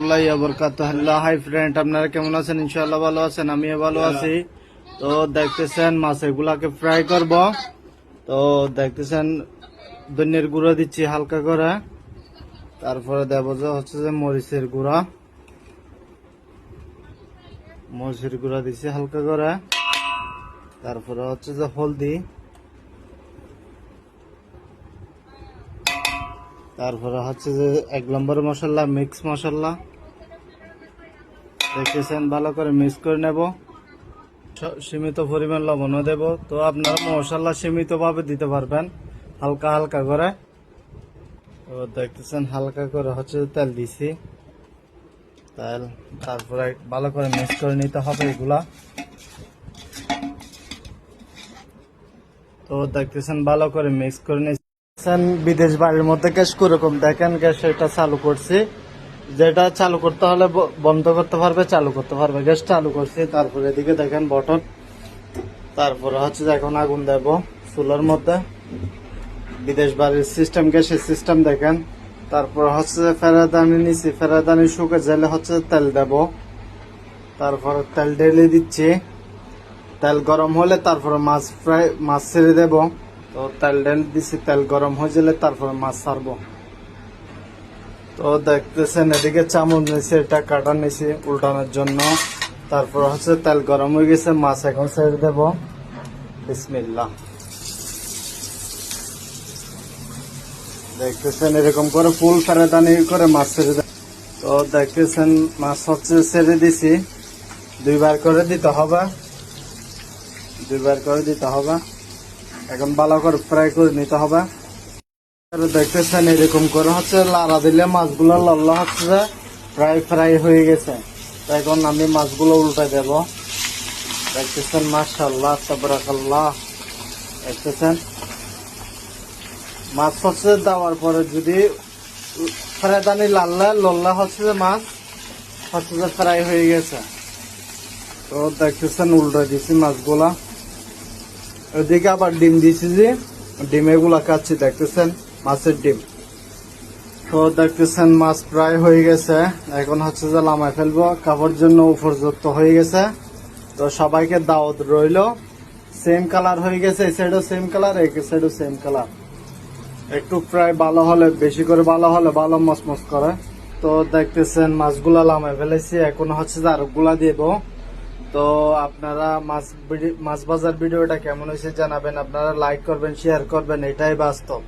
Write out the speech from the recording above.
Hi friend, আপনারা কেমন আছেন? ইনশাআল্লাহ ভালো আছেন, আমিও ভালো আছি। তো দেখতেছেন মাছ এগুলাকে ফ্রাই করব। তো দেখতেছেন ধনিয়ার গুঁড়া দিচ্ছি হালকা করে, তারপরে দেব যে হচ্ছে যে মরিচের গুঁড়া দিচ্ছি হালকা করে, তারপরে হচ্ছে যে হলদি, তারপরে হচ্ছে যে 1 নম্বর মশলা মিক্স মশলা দেখতেছেন, ভালো করে মিক্স করে নেব। সীমিত পরিমাণ লবণও দেব। তো আপনারা মশলা সীমিত ভাবে দিতে পারবেন, হালকা হালকা করে। তো দেখতেছেন হালকা করে হচ্ছে তেল দিছি, তেল তারপরে ভালো করে মিক্স করে নিতে হবে এগুলা। তো দেখতেছেন ভালো করে মিক্স করে নিচ্ছেন। বিদেশ বাড়ির মধ্যে গ্যাস কিরকম দেখেন, গ্যাস এটা চালু করছি, যেটা চালু করতে হলে বন্ধ করতে পারবে, চালু করতে পারবে। গ্যাস চালু করছি, তারপরে এদিকে দেখেন বটন, তারপরে হচ্ছে যে এখন আগুন দেব চুলার মধ্যে। বিদেশ বাড়ির সিস্টেম, গ্যাসের সিস্টেম দেখেন। তারপর হচ্ছে যে ফেরাদানি নিচ্ছি, ফেরাদানি শুকে জেলে হচ্ছে তেল দেব, তারপর তেল ঢেলে দিচ্ছি। তেল গরম হলে তারপরে মাছ ছেড়ে দেব। তো তেল ঢেলে দিচ্ছি, তেল গরম হয়ে গেলে তারপরে মাছ ছাড়বো। তো দেখতেছেন এদিকে চামচ নিয়েছি, এটা কাটা নিয়েছি উল্টানোর জন্য। তারপর হচ্ছে তেল গরম হয়ে গেছে, মাছ এখন ছেড়ে দেব। বিসমিল্লাহ। দেখতেছেন এরকম করে ফুল ফেরাদানি করে মাছ ছেড়ে দেব। তো দেখতেছেন মাছ হচ্ছে ছেড়ে দিছি, 2 বার করে দিতে হবে, 2 বার করে দিতে হবে। এখন ভালো করে ফ্রাই করে নিতে হবে। দেখতেছেন এরকম করে হচ্ছে লাড়া দিলে মাছগুলো লাল্লা হচ্ছে ফ্রাই হয়ে গেছে। তো এখন আমি মাছগুলো উল্টে দেব। দেখতেছেন মাশাআল্লাহ তাবারাকাল্লাহ। দেখতেছেন মাছ হচ্ছে দেওয়ার পরে যদি ফেরাদানি লাল্লা হচ্ছে যে মাছ হচ্ছে যে ফ্রাই হয়ে গেছে। তো দেখতেছেন উল্টে দিচ্ছি মাছগুলা। ওইদিকে আবার ডিম দিয়েছি, যে ডিম এগুলা খাচ্ছি। দেখতেছেন মাছের ডিম। তো দেখতেছেন মাছ প্রায় হয়ে গেছে, এখন হচ্ছে যে নামায় ফেলবো, খাবার জন্য উপযুক্ত হয়ে গেছে। তো সবাইকে দাওয়াত রইল। সেম কালার হয়ে গেছে, এই সাইডও সেম কালার, এই সাইডও সেম কালার। একটু প্রায় ভালো হলে, বেশি করে ভালো হলে ভালো মসমস করে। তো দেখতেছেন মাছগুলা নামায় ফেলেছি, এখন হচ্ছে যে আরগুলা দিব। তো আপনারা মাছ ভাজার ভিডিওটা কেমন হয়েছে জানাবেন, আপনারা লাইক করবেন, শেয়ার করবেন, এটাই বাস্তব।